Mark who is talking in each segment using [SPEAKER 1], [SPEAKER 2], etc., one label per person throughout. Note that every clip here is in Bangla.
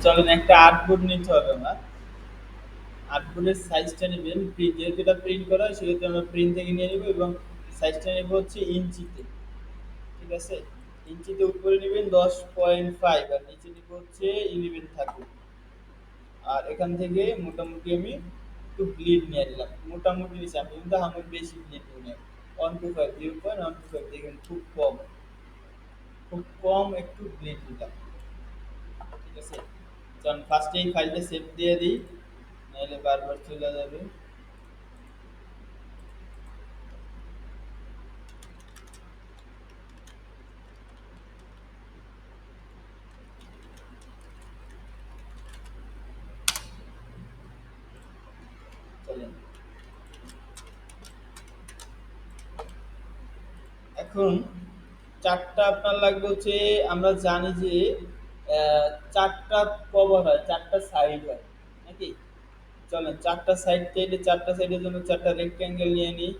[SPEAKER 1] চলেন একটা আর্টবোর্ড নিতে হবে আমার। আর্টবোর্ডের সাইজটা নেবেন, প্রিন্ট যেহেতু এটা প্রিন্ট করা হয় সেহেতু আমরা প্রিন্ট থেকে নিয়ে নেব, এবং সাইজটা নেব হচ্ছে ইঞ্চিতে। ঠিক আছে, ইঞ্চিতে উপরে নেবেন 10.5 আর নিচে নেব হচ্ছে 11 থাকুক। আর এখান থেকে মোটামুটি আমি একটু ব্লিড নিয়ে নিলাম, মোটামুটি নিচে, আমি কিন্তু আমার বেশি ব্লিড নিই 125, 0.125, দেখেন খুব কম, খুব কম একটু ব্লিড নিলাম। ঠিক আছে, চল ফার্স্টে এই ফাইলটা সেভ দিয়ে দিই, নাহলে বারবার চলে যাবে। চলেন, এখন চারটা আপনার লাগবে হচ্ছে, আমরা জানি যে চারটা কভার হয়, চারটা সাইড হয় নাকি। চলেন চারটা সাইড থেকে, চারটা সাইডের জন্য চারটা রেক্ট্যাঙ্গেল নিয়ে নিই,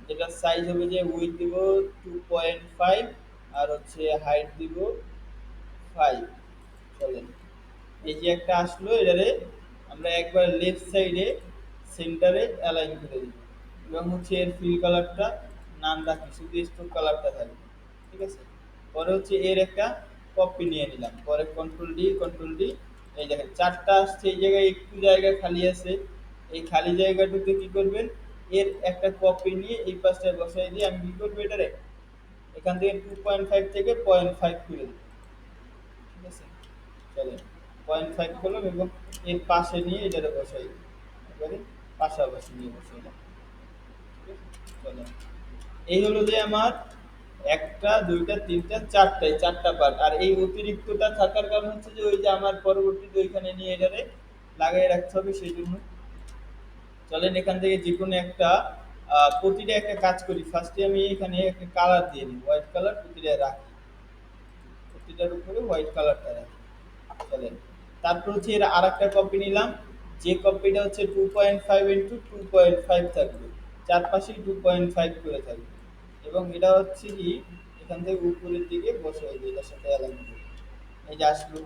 [SPEAKER 1] যেটা সাইজ হবে যে উইথ দিব 2.5 আর হচ্ছে হাইট দিব 5। চলেন, এই যে একটা আসলো, এটারে আমরা একবার লেফট সাইডে সেন্টারে অ্যালাইন করে দিব, এবং হচ্ছে এর ফিল কালারটা নাম রাখি, শুধু স্টোক কালারটা থাকবে। ঠিক আছে, পরে হচ্ছে এর একটা কপি নিয়ে নিলাম, পরে কন্ট্রোল ডি। এই দেখেন চারটা আসছে, এই জায়গায় একটু জায়গা খালি আছে, এই খালি জায়গাটুতে কি করবেন, এর একটা কপি নিয়ে এই পাশটায় বসাই দিয়ে আমি কি করবো, এটারে এখান থেকে 2.5 থেকে 0.5 করে দেবো। ঠিক আছে, চলেন 0.5 করলাম এবং এর পাশে নিয়ে এটারে বসাই দিই, এবারে পাশাপাশি নিয়ে বসাই দিলাম। ঠিক আছে? চলেন, এই হলো যে আমার একটা দুইটা তিনটা চারটায় চারটা পার্ট, আর এই অতিরিক্তটা থাকার কারণ হচ্ছে যে ওই যে আমার পরবর্তীতে ওইখানে নিয়ে এটারে লাগাই রাখতে হবে, সেই জন্য। চলেন এখান থেকে যে কোনো একটা প্রতিটা একটা কাজ করি, ফার্স্টে আমি এখানে একটা কালার দিয়ে নিই, হোয়াইট কালার প্রতিটা রাখি, প্রতিটার উপরে হোয়াইট কালারটা রাখি। চলেন, তারপর হচ্ছে এর আর একটা কপি নিলাম, যে কপিটা হচ্ছে 2.5 ইন্টু 2.5 থাকবে, চারপাশেই 2.5 করে থাকবে, এবং এটা হচ্ছে কি এখান থেকে উপরের দিকে বসাই দিই, এটার সাথে অ্যালাইন করি, এই যে আসলো।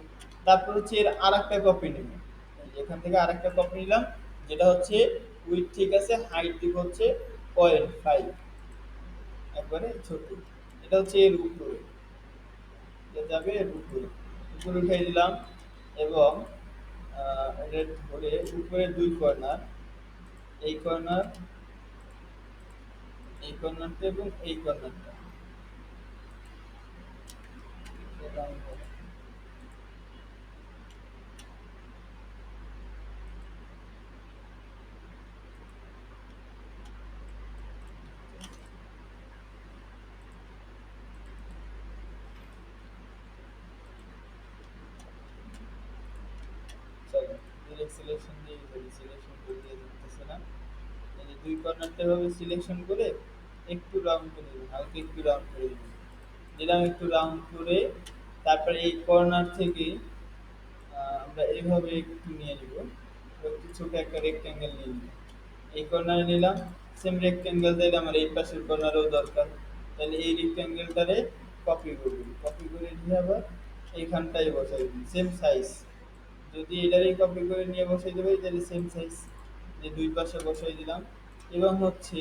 [SPEAKER 1] তারপর হচ্ছে এর আর একটা কপি নেব, এই যে এখান থেকে আর একটা কপি নিলাম, যেটা হচ্ছে উইথ ঠিক আছে, হাইট দিব হচ্ছে 0.5, একবারে ছোট, এটা হচ্ছে এর উপরে, এটা যাবে এর উপরে, উপরে উঠাই দিলাম, এবং এটা ধরে উপরে দুই কর্নার, এই কর্নার, এই কর্নারটা এবং এই কর্নারটা, এটা আমি বলি। চলো ডিরেক্ট সিলেকশন দিয়ে দিই, সিলেকশন করে দিয়ে দিতেছে না, এই যে দুই কর্নারটা ভাবে সিলেকশন করে একটু রাউন্ড করে দিবেন, হালকা একটু রাউন্ড করে দিবেন, দিলাম একটু রাউন্ড করে। তারপরে এই কর্নার থেকে আমরা এইভাবে একটু নিয়ে নিব, একটু ছোট একটা রেক্ট্যাঙ্গেল নিয়ে নিব, এই কর্নারে নিলাম, সেম রেক্ট্যাঙ্গেল দিলে আমার এই পাশের কর্নারেও দরকার, তাহলে এই রেক্ট্যাঙ্গেলটারে কপি করব, কপি করে নিয়ে আবার এইখানটায় বসাই দিই সেম সাইজ, যদি এটারই কপি করে নিয়ে বসাই দেবে তাহলে সেম সাইজ, যে দুই পাশে বসাই দিলাম, এবং হচ্ছে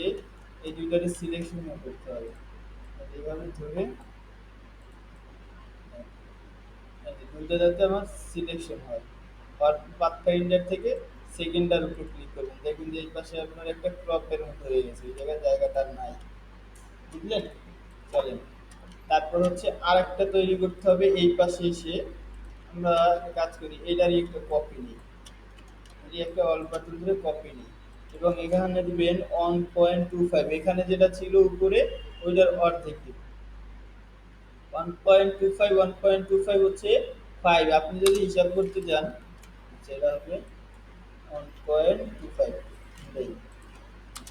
[SPEAKER 1] এই দুইটারে সিলেকশন করতে হবে, এইভাবে ধরে দুইটা যাতে আমার সিলেকশন হয়। পাথফাইন্ডার থেকে সেকেন্ডার উপর ক্লিক করবেন, দেখুন যে এই পাশে আপনার একটা ক্রপের মতো হয়ে গেছে, এই জায়গায় জায়গাটা আর নাই, বুঝলেন। চলেন, তারপর হচ্ছে আর একটা তৈরি করতে হবে, এই পাশে এসে আমরা একটা কাজ করি, এটারই একটা কপি নিই, এই একটা অল্প বাটন ধরে কপি নিই, এবং এখানে দিবেন 1.25, এখানে যেটা ছিল উপরে ওইটার অর্ধেক দিবেন। 1.25, 1.25 হচ্ছে 5, আপনি যদি হিসাব করতে যান সেটা হবে 1.25, এটাই।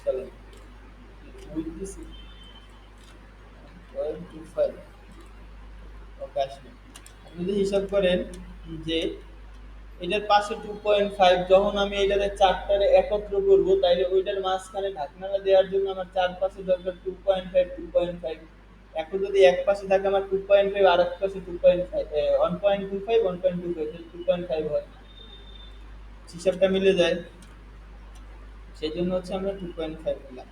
[SPEAKER 1] চলেন, উইথ দিস 1.25, ওকে আসবে। আপনি যদি হিসাব করেন যে এটার পাশে 2.5, যখন আমি এটাতে চারটারে একত্র করবো তাইলে ওইটার মাঝখানে ঢাকনাটা দেওয়ার জন্য আমার চারপাশে দরকার 2.5, 2.5, এখন যদি এক পাশে থাকে আমার 2.5 আর এক পাশে 2.5, 1.25, 1.25, 2.5 হয়, হিসাবটা মিলে যায়। সেই জন্য হচ্ছে আমরা 2.5 নিলাম।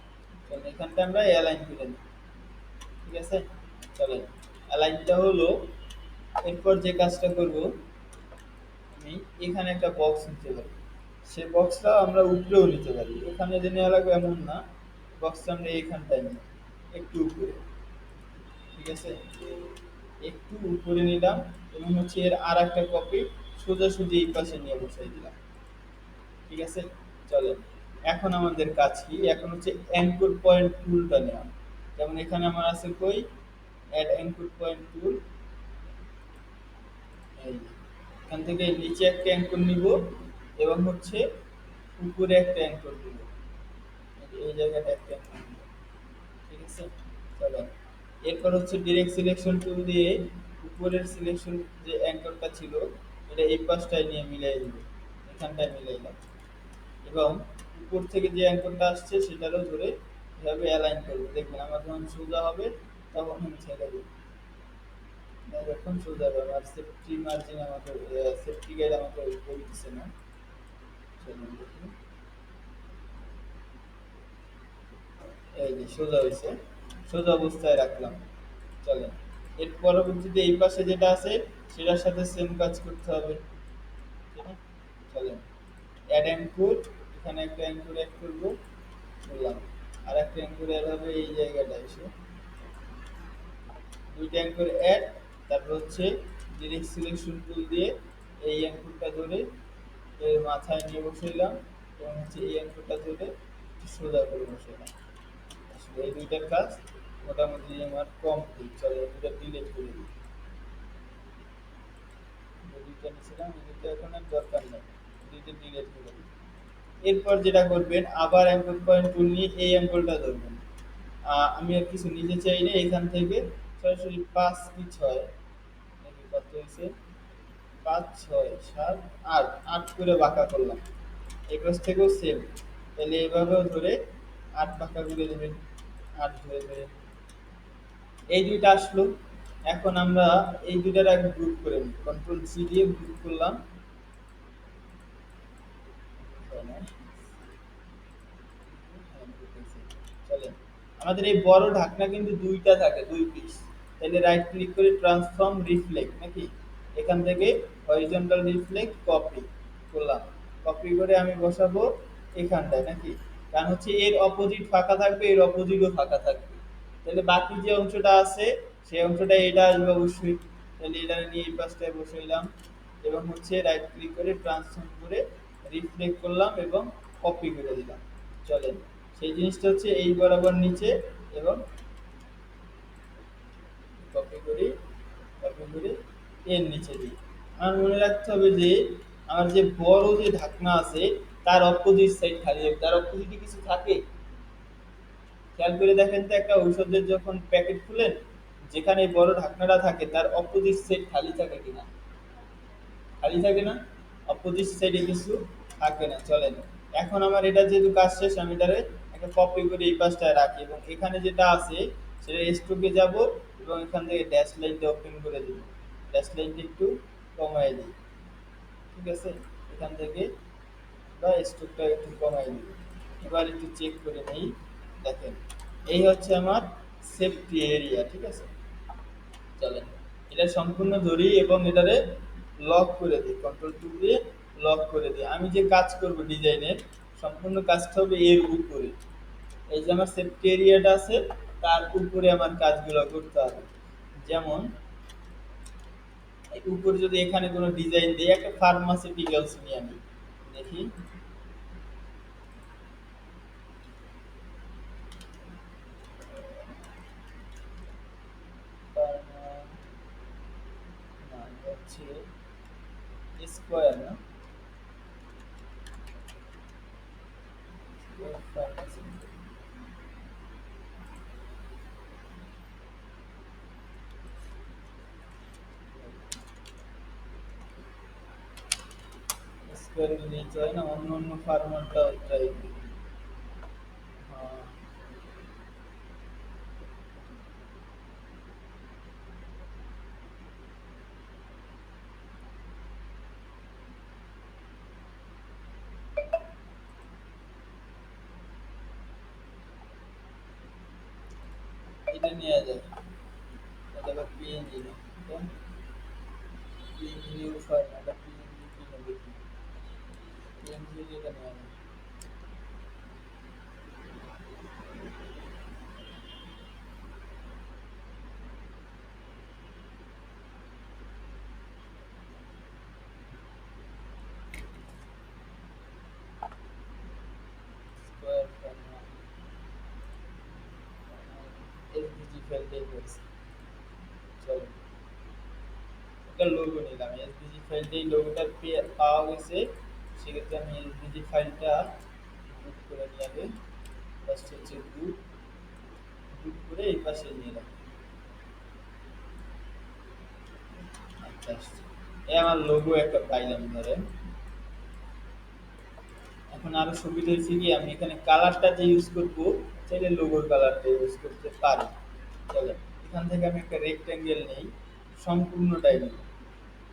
[SPEAKER 1] চলো এখানটা আমরা অ্যালাইন করে নিই। ঠিক আছে, চলো অ্যালাইনটা হলো, এরপর যে কাজটা করব, আমি এখানে একটা বক্স নিতে পারি, সে বক্সটা আমরা উপরেও নিতে পারি, এখানে যে নেওয়া লাগবে এমন না, বক্সটা আমরা এইখানটায় নিই একটু উপরে। ঠিক আছে, একটু উপরে নিলাম এবং হচ্ছে এর আর একটা কপি সোজাসুজি এই পাশে নিয়ে বসাই দিলাম। ঠিক আছে, চলো এখন আমাদের কাজ কি, এখন হচ্ছে অ্যাঙ্কর পয়েন্ট টুলটা নেওয়া। যেমন এখানে আমার আছে কই, অ্যাড অ্যাঙ্কর পয়েন্ট টুল, এই যে। এখান থেকে নিচে একটা অ্যাঙ্কর নিব এবং হচ্ছে উপরে একটা অ্যাঙ্কর দিব, এই জায়গাটা একটা অ্যাঙ্কর দিব। ঠিক আছে, চলো এরপর হচ্ছে ডিরেক্ট সিলেকশন টুল দিয়ে উপরের সিলেকশন যে অ্যাঙ্করটা ছিল এটা এই পাশটায় নিয়ে মিলাই দিব, এখানটায় মিলাইলাম, এবং উপর থেকে যে অ্যাঙ্করটা আসছে সেটারও ধরে এভাবে অ্যালাইন করবো। দেখবেন আমার যখন সোজা হবে তখন আমি ছেড়ে দেবো, যখন সোজা হবে আমার সেফটি মার্জিন আমাকে, সেফটি গাইড আমাকে বলতেছে না। চলুন দেখি, এই যে সোজা হয়েছে, সোজা অবস্থায় রাখলাম। চলেন এর পরবর্তীতে এই পাশে যেটা আছে সেটার সাথে সেম কাজ করতে হবে। ঠিক আছে? চলেন অ্যাড অ্যাঙ্কর, এখানে একটা অ্যাঙ্কর অ্যাড করবো, বললাম আর একটা অ্যাঙ্কর অ্যাড হবে এই জায়গাটা এসে, দুইটা অ্যাঙ্কর অ্যাড, তারপর হচ্ছে ডিরেক্ট সিলেকশন টুল দিয়ে এই অ্যাঙ্করটা ধরে এর মাথায় নিয়ে বসাইলাম এবং হচ্ছে এই অ্যাঙ্করটা ধরে সোজা করে বসাইলাম। আসলে এই দুইটার কাজ মোটামুটি আমার কমপ্লিট। চলো এই দুইটা ডিলিট করে দিই, যে দুইটা নিয়েছিলাম এই দুইটা এখন আর দরকার নেই, দুইটা ডিলিট করে দিই। এরপর যেটা করবেন, আবার অ্যাঙ্কর পয়েন্ট টুল নিয়ে এই অ্যাঙ্গেলটা ধরবেন। আমি আর কিছু নিতে চাই না, এখান থেকে সরাসরি 5 কি 6, দেখি কত হয়েছে, 5 6 7 8, 8 করে বাঁকা করলাম। এই পাশ থেকেও সেম, তাহলে এভাবেও ধরে 8 বাঁকা করে দেবেন, 8 ধরে ধরে। এই দুইটা আসলো, এখন আমরা এই দুইটার আগে গ্রুপ করে নিই, কন্ট্রোল সি দিয়ে গ্রুপ করলাম। চলেন আমাদের এই বড় ঢাকনা কিন্তু দুইটা থাকে, দুই পিস, তাহলে রাইট ক্লিক করে ট্রান্সফর্ম রিফ্লেক্ট নাকি, এখান থেকে হরিজন্টাল রিফ্লেক্ট কপি করলাম, কপি করে আমি বসাবো এখানটায় নাকি, কারণ হচ্ছে এর অপোজিট ফাঁকা থাকবে, এর অপোজিটও ফাঁকা থাকবে, তাহলে বাকি যে অংশটা আছে সেই অংশটা এটা আসবে অবশ্যই, তাহলে এটা নিয়ে এই পাশটায় বসাইলাম এবং হচ্ছে রাইট ক্লিক করে ট্রান্সফর্ম করে রিফ্লেক্ট করলাম এবং কপি করে দিলাম। চলেন সেই জিনিসটা হচ্ছে এই বরাবর নিচে এবং কপি করি, কপি করে এর নিচে দিই। আমার মনে রাখতে হবে যে আমার যে বড় যে ঢাকনা আছে তার অপোজিট সাইড খালি হবে, তার অপোজিটে কিছু থাকে, খেয়াল করে দেখেন তো একটা ঔষধের যখন প্যাকেট খুলেন, যেখানে এই বড় ঢাকনাটা থাকে তার অপোজিট সাইড খালি থাকে কিনা, খালি থাকে না, অপোজিট সাইডে কিছু থাকে না। চলেন এখন আমার এটা যেহেতু কাজ শেষ, আমি এটারে একটা কপি করে এই পাশটায় রাখি এবং এখানে যেটা আছে সেটা স্ট্রোকে যাব এবং এখান থেকে ড্যাশ লাইনটা ওপেন করে দিব, ড্যাশ লাইনটা একটু কমাই দিই। ঠিক আছে, এখান থেকে বা স্ট্রোকটা একটু কমাই দিই। এবার একটু চেক করে নেই, দেখেন এই হচ্ছে আমার সেফটি এরিয়া। ঠিক আছে, চলেন এটা সম্পূর্ণ ধরি এবং এটারে লক করে দিই, কন্ট্রোল টু দিয়ে লক করে দিই। আমি যে কাজ করব ডিজাইনের সম্পূর্ণ কাজটা হবে এর উপরে, এই যে আমার সেফটি এরিয়াটা আছে তার উপরে আমার কাজগুলো করতে হবে। যেমন এই উপরে যদি এখানে কোনো ডিজাইন দিই, একটা ফার্মাসিউটিক্যালস নিয়ে আমি দেখি, না এটা হচ্ছে স্কোয়ার না, স্কোয়ার নিয়ে চাই না, অন্য অন্য ফার্মারটা ট্রাই করি। হ্যাঁ, নেওয়া যায়। এটা আবার পিএনজি না, এটা পিএনজি ইউজ হয় না, এটা পিএনজি কি নেবে কি, পিএনজি যেটা নেওয়া যায়। স্কোয়ার এসডিজি ফাইলটাই হয়েছে। চলো, একটা লোগো নিলাম, এসডিজি ফাইলটাই লোগোটা পাওয়া গেছে। সেক্ষেত্রে আমি এসডিজি ফাইলটা বুক করে নিয়ে আগে ফার্স্ট হচ্ছে বুক, বুক করে এই পাশে নিয়ে এলাম। আচ্ছা আসছে, এই আমার লোগো একটা পাইলাম ধরে। এখন আরো সুবিধা হয়েছে কি, আমি এখানে কালারটা যে ইউজ করবো, চাইলে লোগোর কালারটা ইউজ করতে পারি। চলে, এখান থেকে আমি একটা রেক্টেঙ্গেল নেই, সম্পূর্ণটাই নেই।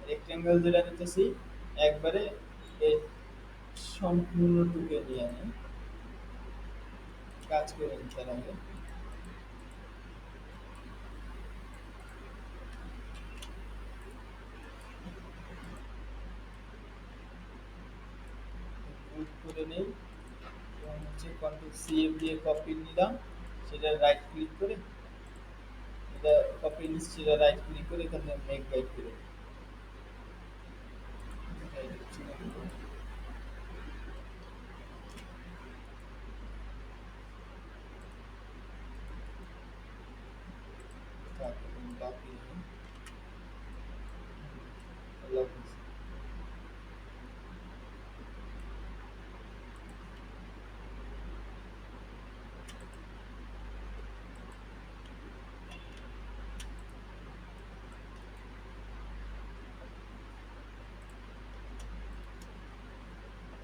[SPEAKER 1] রেক্টেঙ্গেল যেটা নিতেছি একবারে এই সম্পূর্ণটুকু নিয়ে আমি কাজ করে নিতে লাগে। বুট করে নেই এবং হচ্ছে কন্ট্রোল সিএফ দিয়ে কপি নিলাম, সেটা রাইট ক্লিক করে, এটা কপি নিচ্ছি, সেটা রাইট ক্লিক করে এখান থেকে মেক গাইড করে বাকি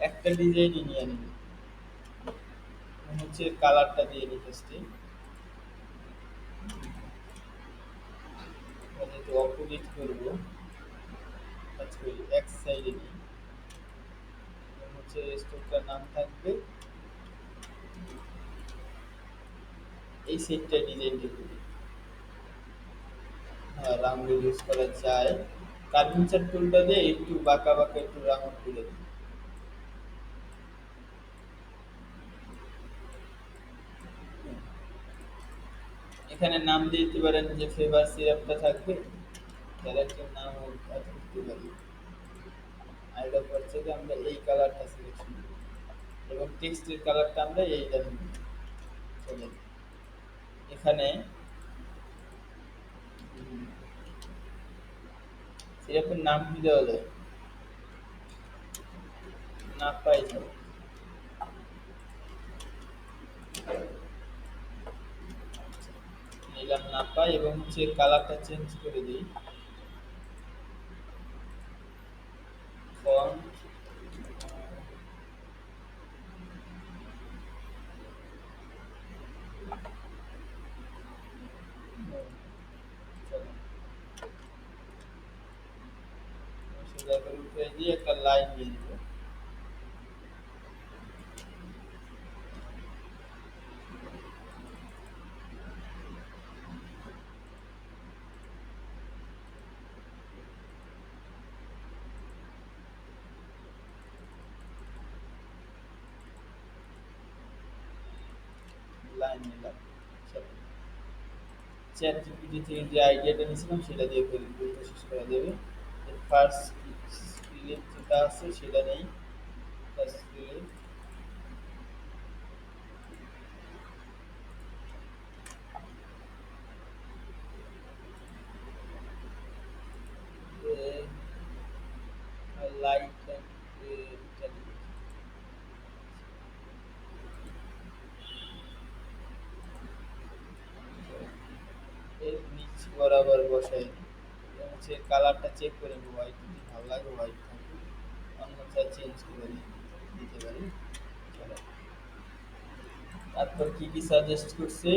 [SPEAKER 1] একটা ডিজাইনই নিয়ে নিব, হচ্ছে কালারটা দিয়ে নিই ফার্স্টে। যেহেতু অপোজিট করবো, কাজ করি এক সাইডে নিই, হচ্ছে স্টোরটার নাম থাকবে এই সেটটা, ডিজাইনটা করি। হ্যাঁ, রাউন্ড ইউজ করা যায়, কার্ভেচার টুলটা দিয়ে একটু বাঁকা বাঁকা একটু রাউন্ড করে দিই। এখানে নাম দিয়ে দিতে পারেন, যে ফ্লেভার সিরাপটা থাকবে তার একটা নাম দিতে পারি। আইডা থেকে আমরা এই কালারটা সিলেকশন করব এবং টেক্সটের কালারটা আমরা এইটা দিব। চলে, এখানে সিরাপের নাম কি দেওয়া যায়, না পাই যাবে, নিলাম না পাই এবং হচ্ছে কালারটা চেঞ্জ করে দিই, ফন্ট সোজা করে উঠে দিয়ে একটা লাইন দিয়ে দিব। লাইন নিলাম। চ্যাট জিপিটি থেকে যে আইডিয়াটা নিয়েছিলাম সেটা দিয়ে শেষ করা যাবে। ফার্স্ট স্ক্রিপ্ট যেটা আছে সেটা নেই, ফার্স্ট স্ক্রিপ্ট লাইট এর নিচ বরাবর বসাই দিই। এবং হচ্ছে কালারটা চেক করে নেবো, হোয়াইট যদি ভালো লাগে হোয়াইট থাকবে, অন্যথা চেঞ্জ করে দিতে পারি। চলো, তারপর কি কি সাজেস্ট করছে,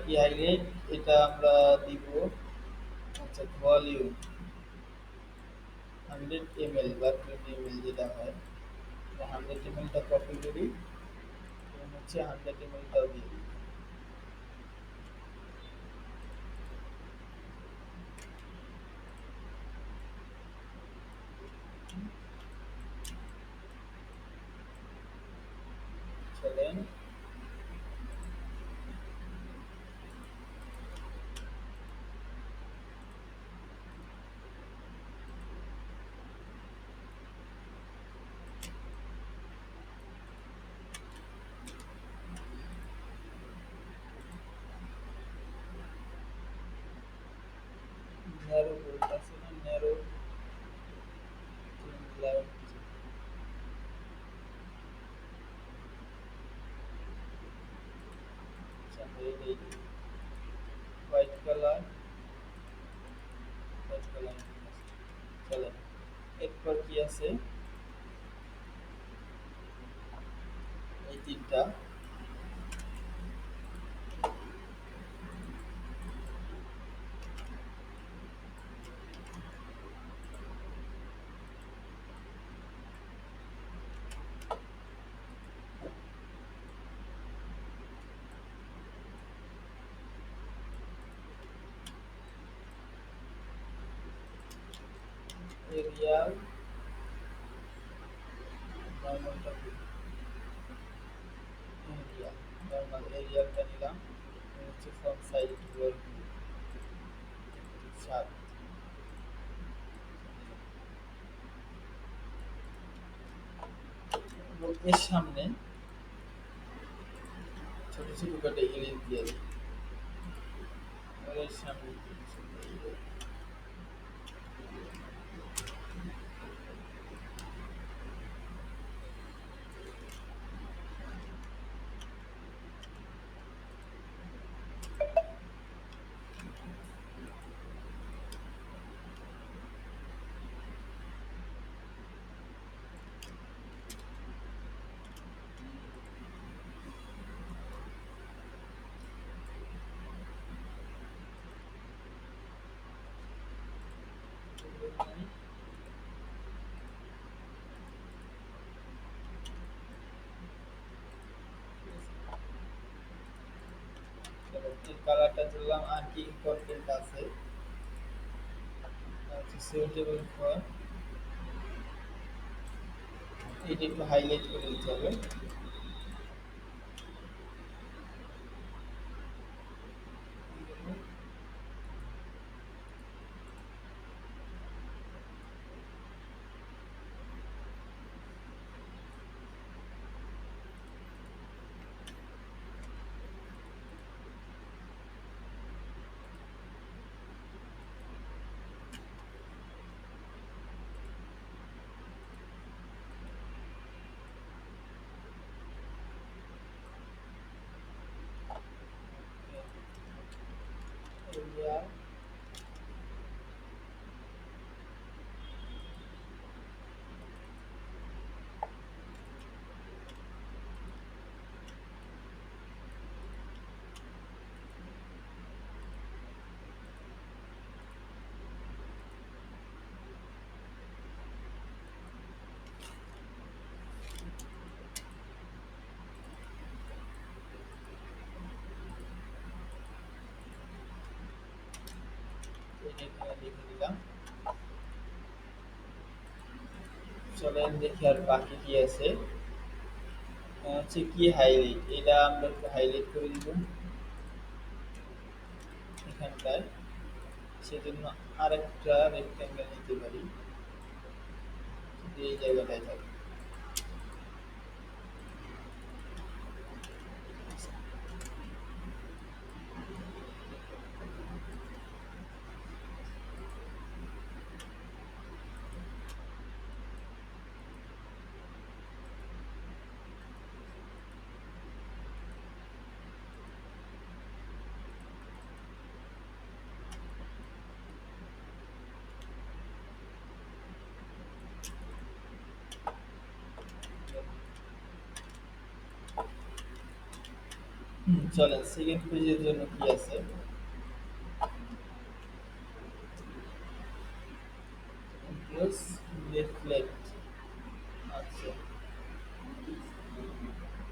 [SPEAKER 1] কি হাইলাইট, এটা আমরা দিব আচ্ছা ভলিউম 100 ml বা 20 ml যেটা হয়, 100 ml কপি করি এবং হচ্ছে 100 ml টাও দিয়ে দিই। চলেন ন্যারো বলতেছে না ন্যারো লাইট এই হোয়াইট কালার হোয়াইট কালার চলেন এরপর কি আছে এই তিনটা এরিয়াল নর্মালটা এরিয়া নর্মাল এরিয়ালটা নিলাম হচ্ছে ফ্রন্ট সাইড সাত এবং এর সামনে ছোট ছোট করে ইলিশ দিয়ে দিই আর এর সামনে কালারটা দিলাম আর কি ইম্পর্টেন্ট আছে সুইটেবল ফর এটা একটু হাইলাইট করে দিতে হবে এরিয়া এটা এখানে লিখে দিলাম চলেন দেখি আর বাকি কি আছে হচ্ছে কি হাইলাইট এটা আমরা একটু হাইলাইট করে দিব এখানটায় সেজন্য আরেকটা রেক্ট্যাঙ্গেল নিতে পারি যদি এই জায়গাটায় থাকে চলেন সেকেন্ড পেজের জন্য কি আছে প্লাস রিফ্লেক্ট আচ্ছা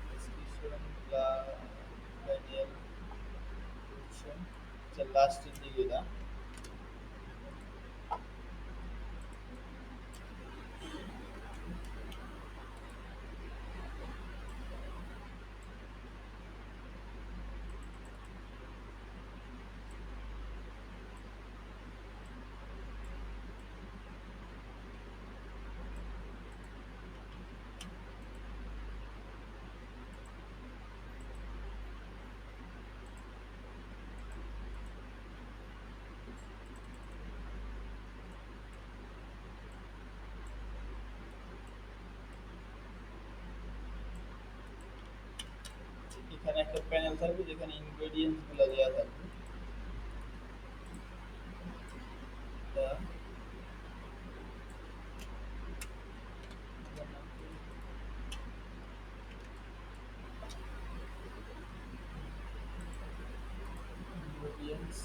[SPEAKER 1] ডিসক্রিপশন গ্রাডিয়াল পজিশন আচ্ছা লাস্টের দিকে না এখানে একটা প্যানেল থাকবে যেখানে ইনগ্রেডিয়েন্টস গুলো দেওয়া থাকবে। ইনগ্রেডিয়েন্টস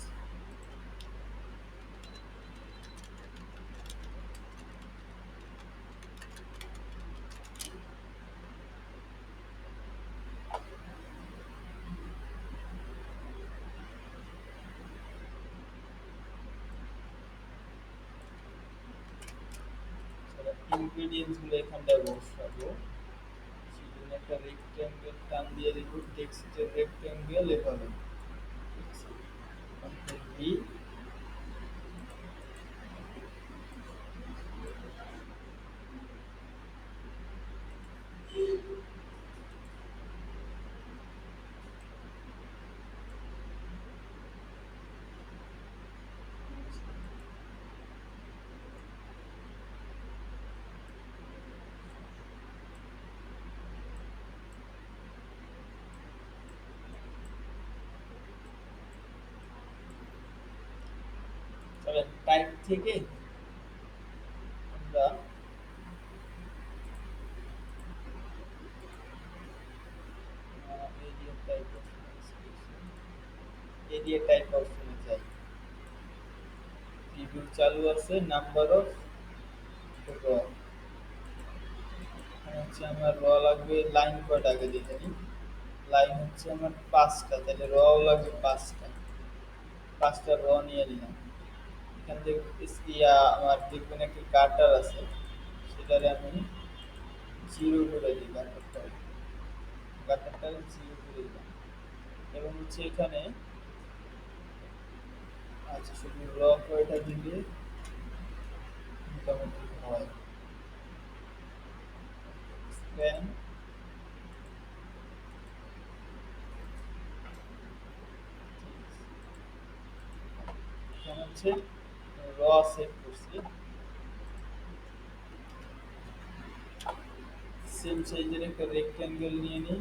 [SPEAKER 1] ইনগ্রেডিয়েন্টস গুলো এখানটায় বসাবো। সেজন্য একটা রেক্টেঙ্গেল টান দিয়ে দিব, টেক্সটের রেক্টেঙ্গেল এভাবে। ঠিক আছে? বি চলেন টাইপ থেকে আমরা এরিয়া টাইপ এরিয়া টাইপ অপশনে যাই। রিভিউ চালু আছে, নাম্বার অফ র হচ্ছে আমার লাগবে লাইন কয়টা আগে দেখে নিই। লাইন হচ্ছে আমার ৫টা, তাহলে লাগবে ৫টা। ৫টা নিয়ে নিলাম। এখান থেকে আমার দেখবেন একটা গাটার আছে, সেটারে আমি জিরো করে দিই। গাটারটা জিরো করে দিলাম। এবং হচ্ছে এখানে আচ্ছা শুধু কয়টা দিলে মোটামুটি হয়। স্প্যান এখানে হচ্ছে সেট করছি। সেম সাইজের একটা রেক্টেঙ্গেল নিয়ে নিই।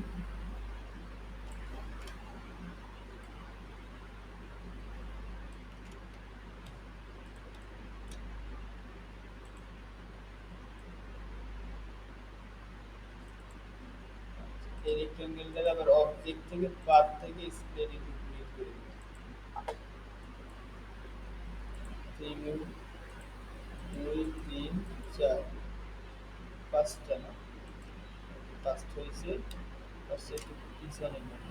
[SPEAKER 1] এই রেক্টেঙ্গেলটাকে আবার অবজেক্ট থেকে পাথ থেকে স্প্রেড ক্রিয়েট করে দিই। রিভিউ ২ ৩ ৪ ৫টা না, ৫টা হয়েছে। পাশে একটু পিছনে নিই।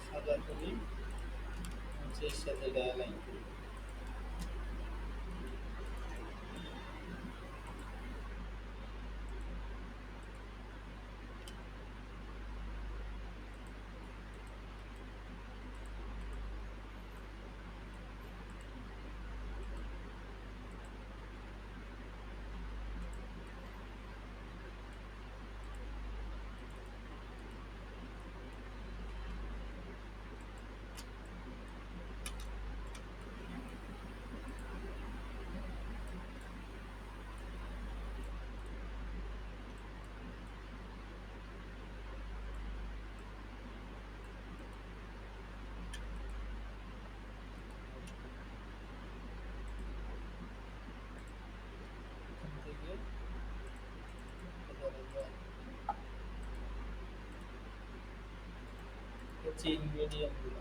[SPEAKER 1] সাদা করি, নিচের সাথে এটা অ্যালাইন করি। এখান থেকে হচ্ছে ইনগ্রেডিয়েন্ট গুলো।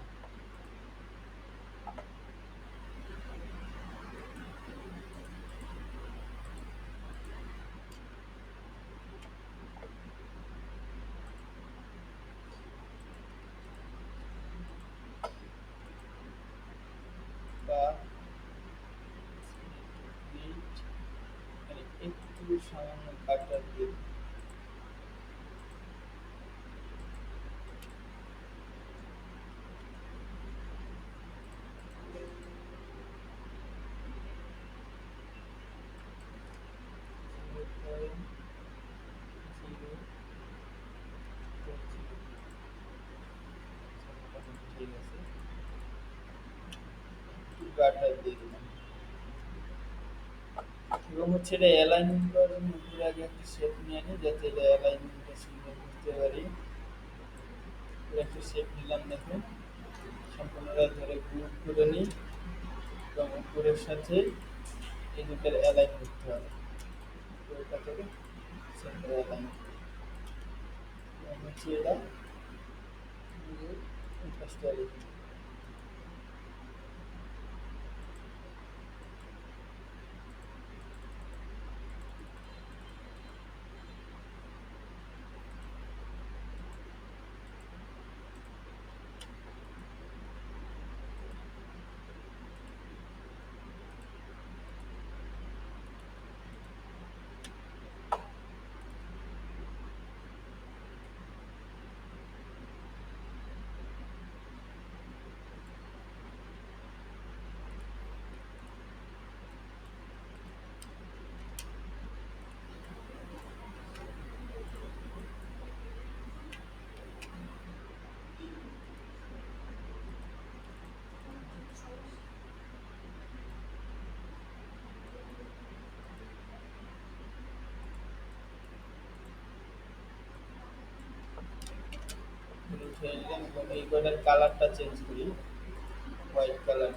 [SPEAKER 1] বা বিট মানে একটু সামান্য কাটা দিয়ে গার্ডার দিয়ে দিলাম। এবং হচ্ছে এটা অ্যালাইনমেন্ট করার জন্য উপরে আগে একটা শেপ নিয়ে নিই, যাতে এটা অ্যালাইনমেন্টটা সুন্দর বুঝতে পারি। উপরে একটা শেপ নিলাম, দেখুন সম্পূর্ণটা ধরে গ্রুপ করে নিই এবং উপরের সাথে এই দুটার অ্যালাইন করতে হবে। উপরেরটা থেকে সেন্টার অ্যালাইন এবং হচ্ছে এটা এই পাশটা রেখে দিই। উঠে নিলাম এবং এই কয়টার কালারটা চেঞ্জ করি, হোয়াইট কালার।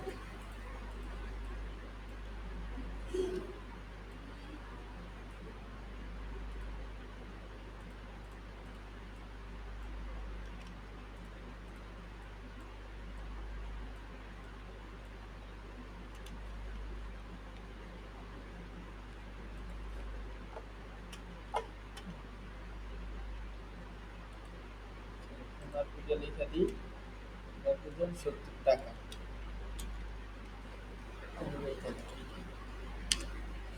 [SPEAKER 1] এমআরপিটা লিখে দিই, ওজন 70 টাকা।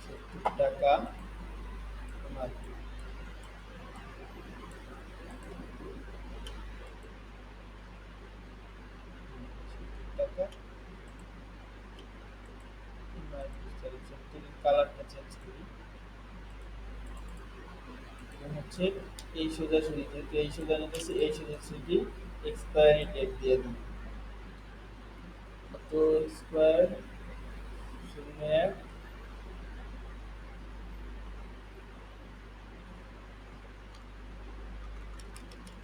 [SPEAKER 1] 70 টাকা এমআরপি। টাকা এমআরপি, সরি 70 কালারটা চেঞ্জ করি এবং হচ্ছে এই সোজাসুজি, যেহেতু এই সোজা নিতেছি, এই সোজাসুজি এক্সপায়ারি ডেট দিয়ে দিই। তো এক্সপায়ার 01,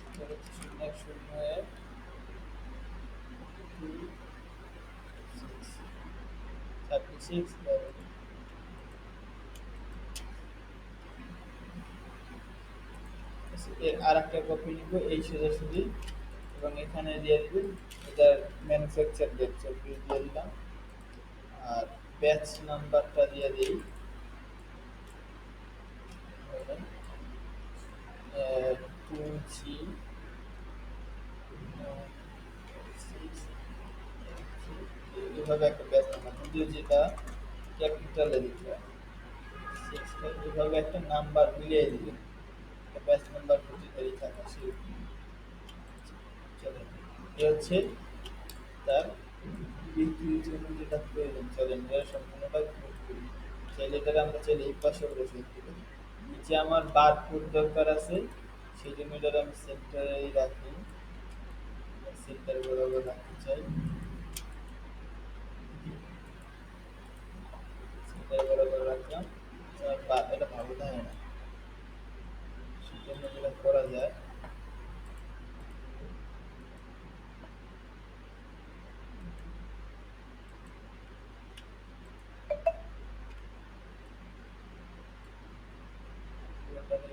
[SPEAKER 1] তাহলে 01/01/26, এর আর একটা কপি নিব এই সোজাসুজি এবং এখানে দিয়ে দিবেন এটার ম্যানুফ্যাকচার ডেট 24 দিয়ে দিলাম। আর ব্যাচ নাম্বারটা দিয়ে দিই 2G এভাবে একটা ব্যাচ নাম্বার, যদিও যেটা ক্যাপিটালে দিতে হয়। এভাবে একটা নাম্বার মিলিয়ে দিবেন, একটা ব্যাচ নাম্বার প্রতিটারই থাকা সেরকম। চলেন, এ হচ্ছে তার বিক্রির জন্য যেটা প্রয়োজন। চলেন এটা সম্পূর্ণটা নোট করি। চাইলে এটাকে আমরা চাইলে এই পাশে বসে দিতে পারি। নিচে আমার বারকোড দরকার আছে, সেই জন্য এটা আমি সেন্টারেই রাখি, সেন্টার বরাবর রাখতে চাই। সেন্টার বরাবর রাখলাম। এটা ভালো থাকে না, সেজন্য যেটা করা যায়, পুরোটাকে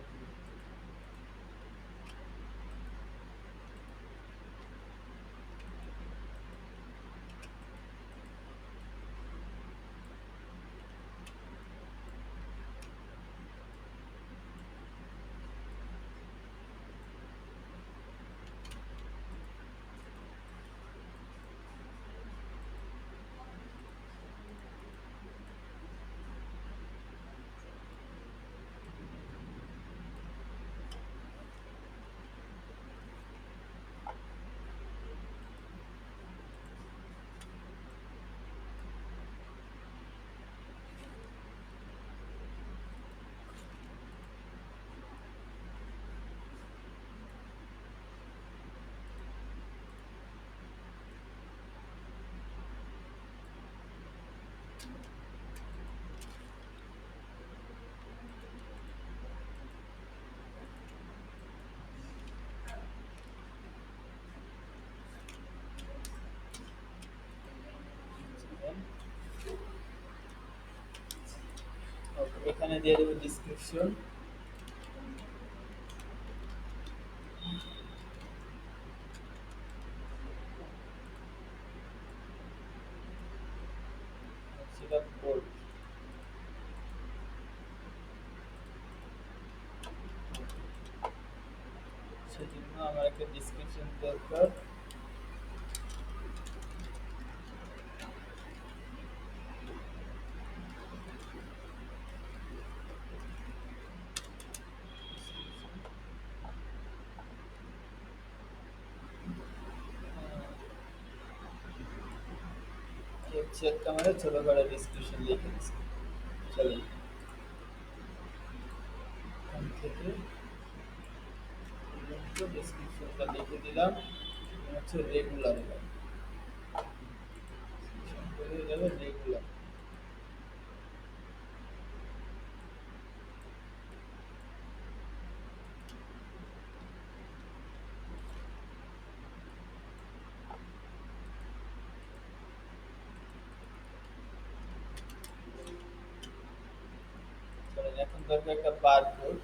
[SPEAKER 1] ওকে, এখানে দিয়ে দেবো ডিসক্রিপশন। সেটা বোল্ড। সেজন্য আমার একটা ডিসক্রিপশন দরকার। হচ্ছে একটা আমাদের ছোট করে ডিসক্রিপশন লিখে দিচ্ছি। চলো এখান থেকে ডেসক্রিপশনটা লিখে দিলাম। হচ্ছে রেগুলার, হয়ে যাবে রেগুলার। এখন দরকার একটা বারকোড।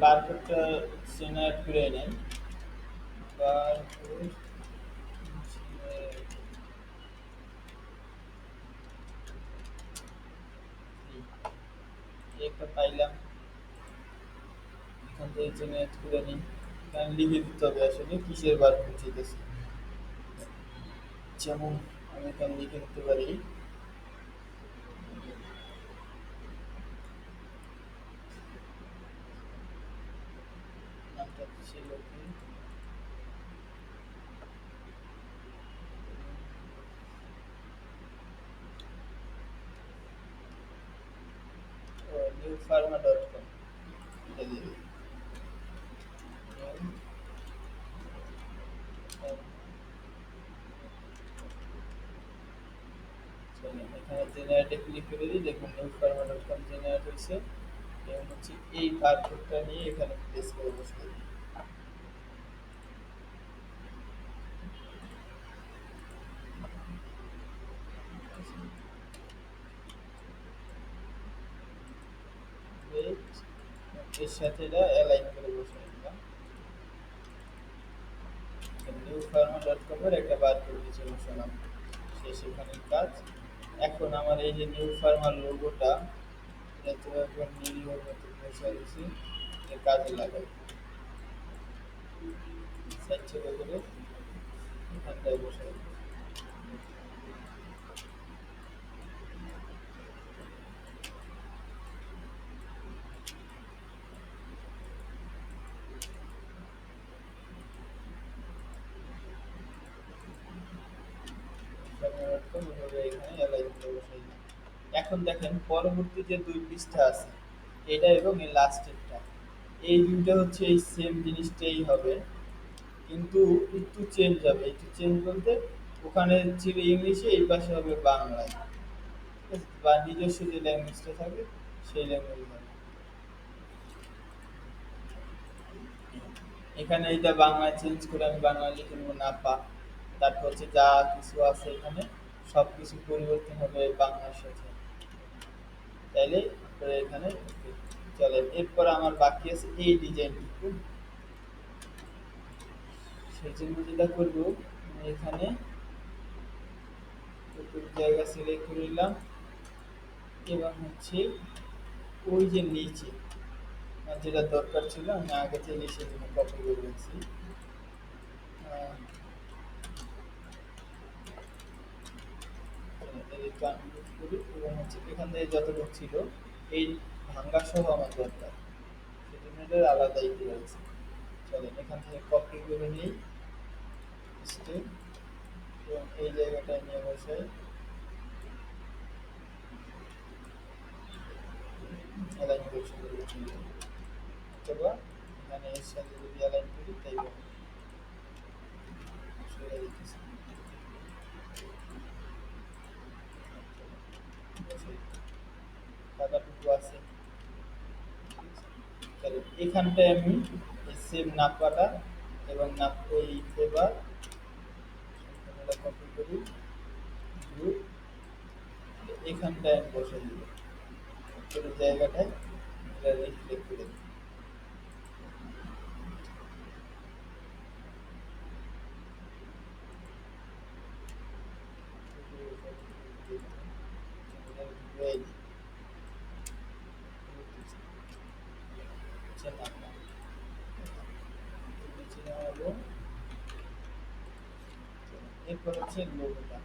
[SPEAKER 1] বারকোডটা জেনারেট করে নেন। বারকোড একটা পাইলাম, এখান থেকে জেনারেট করে নিই। এখানে লিখে দিতে হবে আসলে কিসের বারকোড চাইতেছে। যেমন আমি এখানে লিখে দিতে পারি নামটা ছিল কি, newpharma.com, এটা দিয়ে দিই। চলেন এখানে জেনারেটে ক্লিক করে দিই, দেখুন newpharma.com জেনারেট হয়েছে। এবং হচ্ছে এই বারকোডটা নিয়ে এখানে প্লেস করে বসে দিই। Wait, এর সাথে এটা অ্যালাইন করে বসে দিলাম। newpharma.com এর একটা বারকোড নিচে বসালাম। শেষ এখানে কাজ। এখন আমার এই যে নিউ ফার্মার লোগোটা, এটা তো একবার নিরীহ মতো বসে দিয়েছি, এটা কাজে লাগাই। সাইড ছোট করে এখানটায় বসাই। এখানে অ্যালাইন করে বসাই দিলাম। এখন দেখেন পরবর্তী যে দুই পৃষ্ঠা আছে, এটা এবং এই লাস্টেরটা, এই দুইটা হচ্ছে এই সেম জিনিসটাই হবে, কিন্তু একটু চেঞ্জ হবে। একটু চেঞ্জ বলতে ওখানে ছিল ইংলিশে, এই পাশে হবে বাংলায়, ঠিক আছে? বা নিজস্ব যে ল্যাঙ্গুয়েজটা থাকে সেই ল্যাঙ্গুয়েজ হবে। এখানে এটা বাংলায় চেঞ্জ করে আমি বাংলায় লিখে নেবো নাপা। তারপর হচ্ছে যা কিছু আছে এখানে সব কিছু পরিবর্তন হবে বাংলার সাথে, তাইলে তারপরে এখানে চলে। এরপর আমার বাকি আছে এই ডিজাইনটুকু। সেই জন্য যেটা করবো, আমি এখানে একটু জায়গা সিলেক্ট করে নিলাম এবং হচ্ছে ওই যে নিচে আমার যেটা দরকার ছিল আমি আগে থেকে সেখানে কপি করে রাখছি। আহ, একটু আনমিউট করি এবং হচ্ছে এখান থেকে যতটুকু ছিল এই ভাঙ্গা সহ আমার দরকার, সেজন্য এটা আলাদাই করে রাখছি। চলেন এখান থেকে কপি করে নিই স্টেপ, এবং এই জায়গাটায় নিয়ে বসাই অ্যালাইন করে সুন্দর করে। অথবা এখানে এর সাথে যদি অ্যালাইন করি তাই হবে। করে দিতেছি। টাকাটুকু আছে। তাহলে এখানটায় আমি এই সেম নাম্বারটা এবং ওই ফেভার কপি করি, গ্রুপ এখানটায় আমি বসে দিব, পুরো জায়গাটায় এটা রিফ্লেক্ট করে দিই। এরপর হচ্ছে লোগোটা।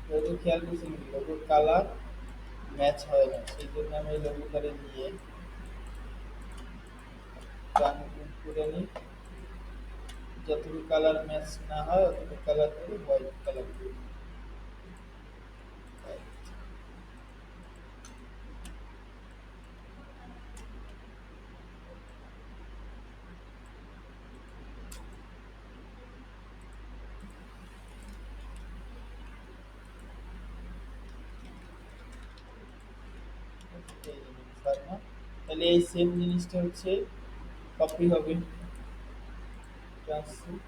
[SPEAKER 1] লোগো খেয়াল করছেন, লোগোর কালার ম্যাচ হয় না, সেই জন্য আমি এই লোগোটারে নিয়ে ট্রান্সলেট করে নিই। যতটুকু কালার ম্যাচ না হয় অতটুকু কালার করে হোয়াইট কালার করি। এই যে ফার্মা, তাহলে এই সেম জিনিসটা হচ্ছে কপি হবে। ট্রান্সলেট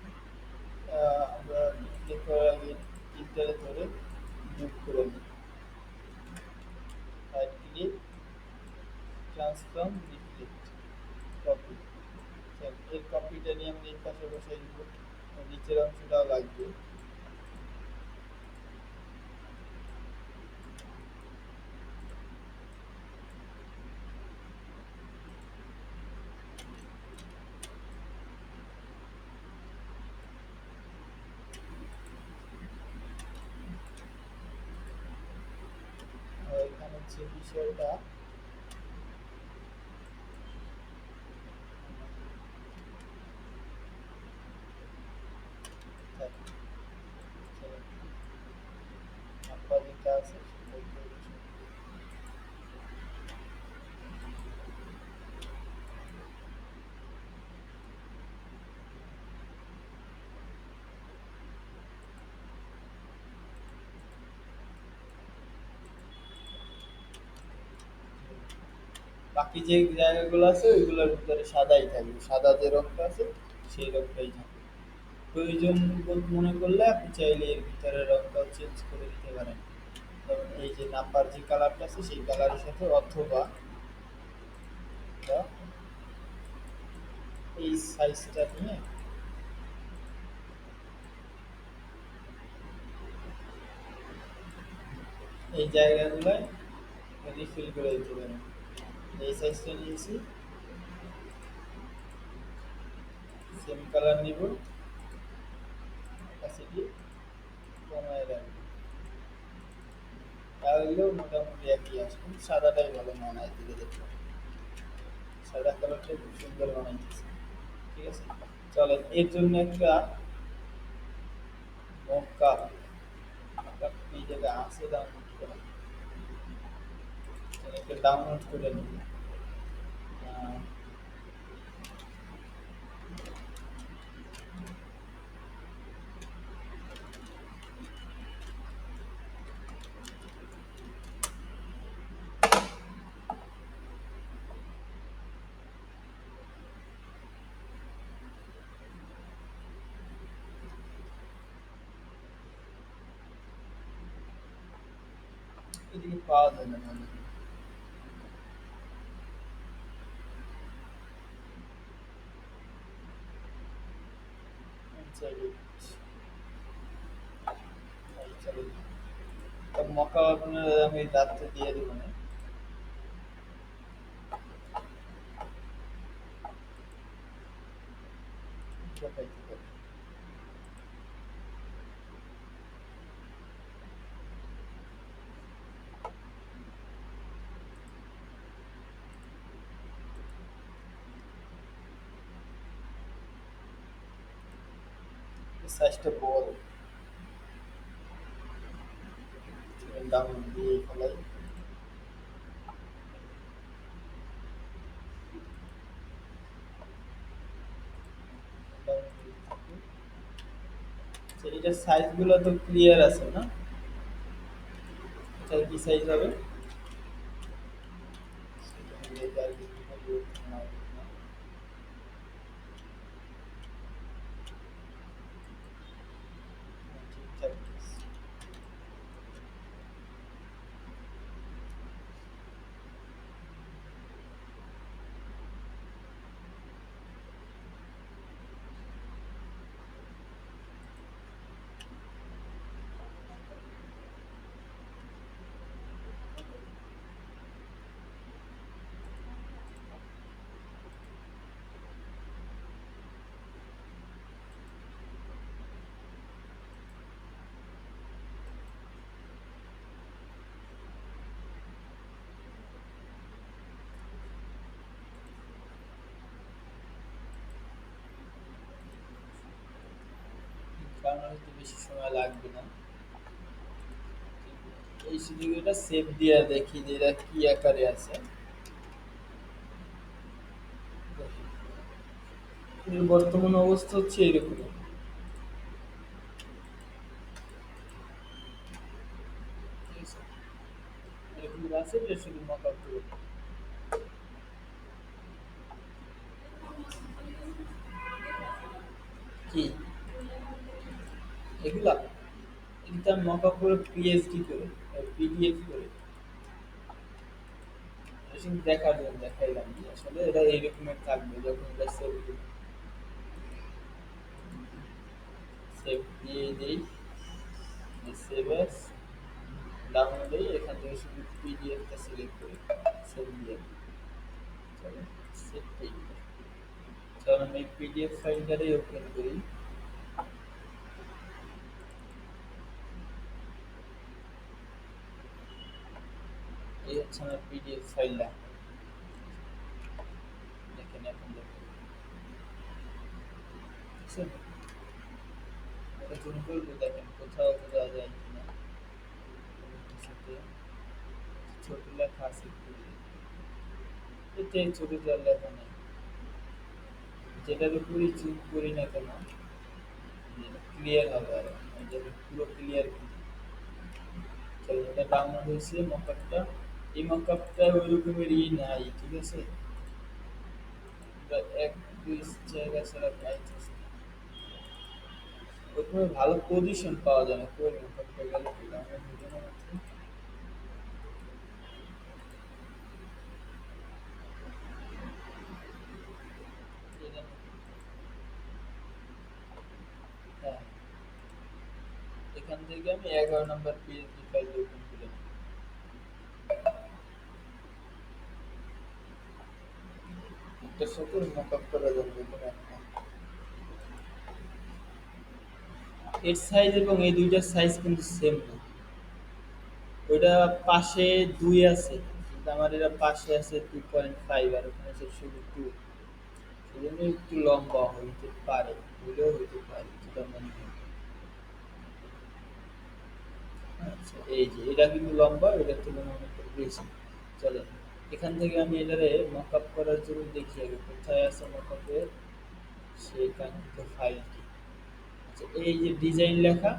[SPEAKER 1] আমরা ক্লিক করার আগে টিকটারে ধরে মুভ করে নিই, right click, transform, reflect, copy. এর কপিটা নিয়ে আমরা এই পাশে বসাই দিব, নিচের অংশটাও লাগবে। এখানে হচ্ছে বিষয়টা নাম্বার যেটা আছে সেটা দিয়ে বসাই। বাকি যে জায়গাগুলো আছে ওইগুলোর ভিতরে সাদাই থাকবে, সাদা যে রংটা আছে সেই রংটাই থাকবে। প্রয়োজন বোধ মনে করলে আপনি চাইলে এর ভিতরে রংটাও চেঞ্জ করে দিতে পারেন, যেমন এই যে নাম্বার যে কালারটা আছে সেই কালারের সাথে, অথবা এই সাইজটা নিয়ে এই জায়গাগুলোয় রিফিল করে দিতে পারেন। এই সাইজটা নিয়েছি, সেম কালার নিব, অ্যাপাসিটি কমায় রাখবো, তাহলেও মোটামুটি একই আসবে। সাদাটাই ভালো মানায় দিলে দেখতে, সাদা কালারটা খুব সুন্দর বানাইতেছে। ঠিক আছে, চলেন এর জন্য একটা মক্কা এই জায়গায় আছে ডাউনলোড করা, একটা ডাউনলোড করে নিব। এদিকে পাওয়া যায় না মানে, মক্কা আপনার আমি রাত্রে দিয়ে দেবো না, দেখাইতে পারি। সাইজটা বড়, ডাউনলোড দিয়ে ফেলাই। এটা সাইজগুলো তো ক্লিয়ার আছে না? এটা কি সাইজ হবে? এটা আর বিভিন্ন বিরক্ত না হোক না। ঠিকঠাক আছে। কারণ হয়তো বেশি সময় লাগবে না। এই শুধু এটা সেভ দিয়ে দেখি যে এটা কি আকারে আছে। দেখি। এর বর্তমান অবস্থা হচ্ছে এরকম। ঠিক আছে? এরকম আছে যে শুধু মক-আপ করে। কি এগুলা? এটা মক-আপ করে পিএইচডি করে, পিডিএফ করে। আসলে দেখার জন্য দেখাইলাম যে আসলে এটা এইরকমের থাকবে যখন এটা সেভ দিয়ে দেই, সেভ অ্যাজ, ডাউনলোডে এখান থেকে শুধু পিডিএফটা সিলেক্ট করি, সেভ দিয়ে দিই। চলো সেভ পিডিএফ। চলো আমি পিডিএফ ফাইলটারই ওপেন করি। এই হচ্ছে আমার পিডিএফ ফাইলটা। দেখেন এখন দেখুন। বুঝছেন? এটা জুম করলে দেখেন কোথাও বোঝা যায় কিনা। কিছুতে ছোট লেখা আছে একটু। এতে ছোট লেখা নেই। যেটার উপরই জুম করি না কেন ক্লিয়ার হবে আরো। এটা পুরো ক্লিয়ার। চলো এটা ডাউনলোড হয়েছে মকআপটা। এই মকআপটা ওই রকমেরই নাই, ঠিক আছে? এক দুই জায়গা ছাড়া পাইতেছি। ওখানে ভালো পজিশন পাওয়া যায় না, কই মকআপটা গেল কি ডাউনলোড হইলো না মাত্র? এই যে, হ্যাঁ, এখান থেকে আমি 11 নম্বর পিএসডি ফাইল ওপেন করে নিই। এটার সাথে মকআপ করা যাবে কোনো একটা। এর সাইজ এবং এই দুইটার সাইজ কিন্তু সেম না। ওইটা পাশে 2 আছে, কিন্তু আমার এটা পাশে আছে 2.5 আর ওখানে আছে শুধু 2। সেজন্য একটু লম্বা হইতে পারে, হইলেও হইতে পারে যেটা মনে হয়। আচ্ছা এই যে এটা কিন্তু লম্বা, এটার তুলনায় অনেকটা বেশি। চলেন এখান থেকে আমি এটারে মকআপ করার জন্য দেখি আগে কোথায় আছে মকআপের সেই কাঙ্ক্ষিত ফাইলটি। আচ্ছা এই যে ডিজাইন লেখা,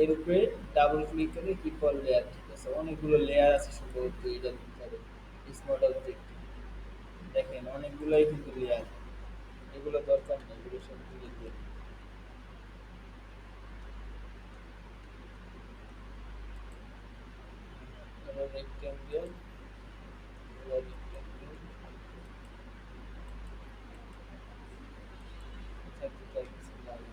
[SPEAKER 1] এর উপরে ডাবল ক্লিক করে কি ফর লেয়ার, ঠিক আছে? অনেকগুলো লেয়ার আছে সম্ভবত এটার ভিতরে। স্মার্ট অবজেক্ট দেখেন অনেকগুলোই কিন্তু লেয়ার। এগুলো দরকার নেই, এগুলো সব তুলে দিয়ে দিই। এটা রেক্টেঙ্গেল, এটা রেক্টেঙ্গেল, কোথায় কোথায় কিছু লাগে।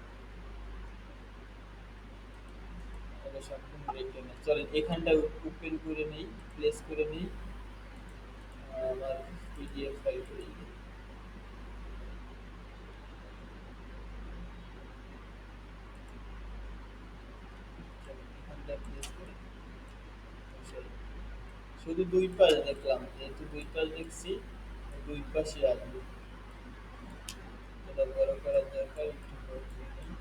[SPEAKER 1] এটা সম্পূর্ণ রেক্টেঙ্গেল। চলেন এখানটা ওপেন করে নেই, প্লেস করে নেই আমার পিডিএফ ফাইল করে দিই। চলেন এখানটা প্লেস করে বসাই। শুধু দুই পাশ দেখলাম, যেহেতু দুই পাশ দেখছি দুই পাশে আসবে। এটা বড় করার দরকার, একটু বড় করে নিই।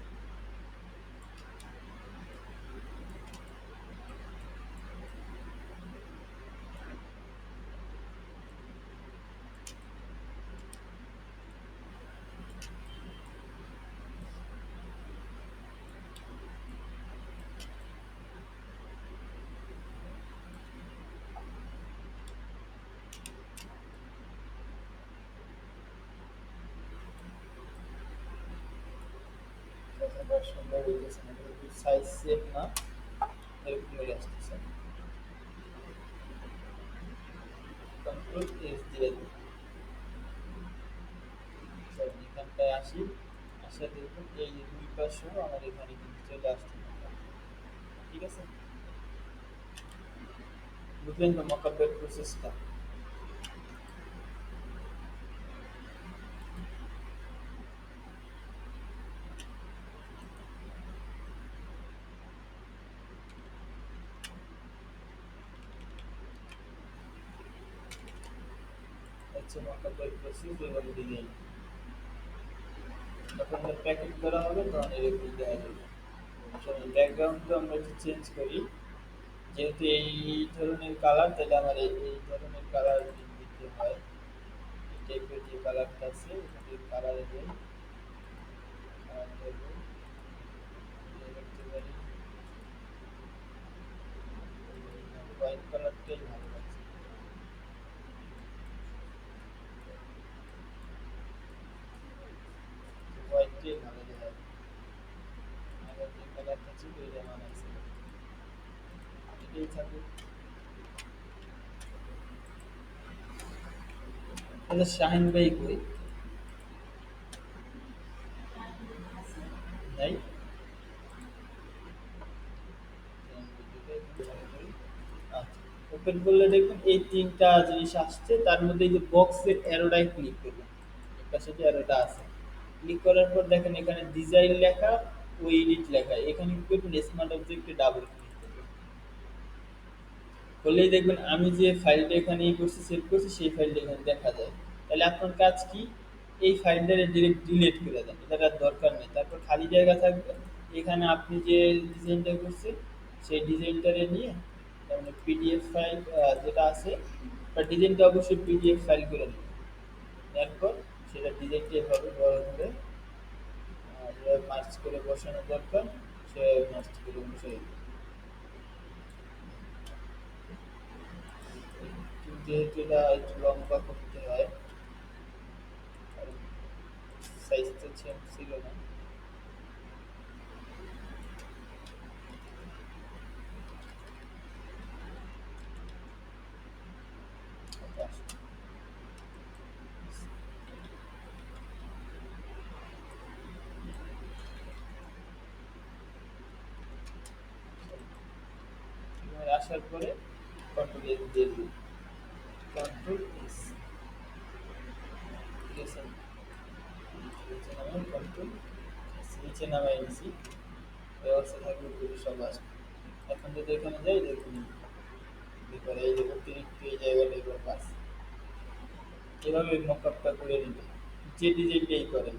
[SPEAKER 1] সুন্দর হইতেছে না, সাইজ সেট না, এরকম হয়ে আসতেছে। কন্ট্রোল এস দিয়ে দিই। চলুন এখানটায় আসি, আসা দেখুন এই যে দুই পাশেও আমার এখানে কিন্তু চলে আসছে। ঠিক আছে, বুঝলেন তো মকআপের প্রসেসটা? হচ্ছে মকআপের প্রসেস এবং ডিজাইন। যখন প্যাকেট করা হবে তখন এরকম দেখা যাবে। চলুন ব্যাকগ্রাউন্ডটা আমরা একটু চেঞ্জ করি, যেহেতু এই ধরনের কালার, তাহলে আমার এই ধরনের কালার দিতে হয়। এই টাইপের যে কালারটা আছে এই কালারে দেই, আর দেব দেখতে পারি হোয়াইট কালারটাই ভালো লাগছে। হোয়াইটটাই ভালো দেখা যায়। আগের যে কালারটা ছিল এটা মানাইছে, এটাই থাকুক। তাহলে শাহিন ভাই কই? নাই। আচ্ছা, ওপেন করলে দেখুন এই তিনটা জিনিস আসছে, তার মধ্যে এই যে বক্সের অ্যারোটায় ক্লিক করবেন, একটা সাথে অ্যারোটা আছে। ক্লিক করার পর দেখেন এখানে ডিজাইন লেখা ও এডিট লেখা, এখানে কি করবেন স্মার্ট অবজেক্টে ডাবল ক্লিক করবেন। করলেই দেখবেন আমি যে ফাইলটা এখানে ই করছি সেভ করছি সেই ফাইলটা এখানে দেখা যায়। তাহলে আপনার কাজ কি, এই ফাইলটা ডিরেক্ট ডিলিট করে দেন, এটার আর দরকার নেই। তারপর খালি জায়গা থাকবে, এখানে আপনি যে ডিজাইনটা করছেন সেই ডিজাইনটারে নিয়ে, তার মানে পিডিএফ ফাইল যেটা আছে, বা ডিজাইনটা অবশ্যই পিডিএফ ফাইল করে নেবেন। তারপর সেটা ডিজাইনটা এভাবে বড় করে মার্চ করে বসানো দরকার, সে মার্চ করে বসিয়ে দিন। কিন্তু যেহেতু এটা একটু লম্বা করতে হয়, সাইজটা চেঞ্জ ছিল না। এবার আসার পরে কন্ট্রোল এস দিয়ে দিই, কন্ট্রোল এস। ঠিক আছে, নিচে নামাই কন্ট্রোল এস, নিচে নামাই নিছি, ব্যবস্থা থাকবে পুরো সব আসবে। এখন যদি এখানে যাই দেখুন, এবার এই যে অতিরিক্ত এই জায়গাটা এবার বাস, এভাবে মকআপটা করে নিবে যে ডিজাইনটাই করেন।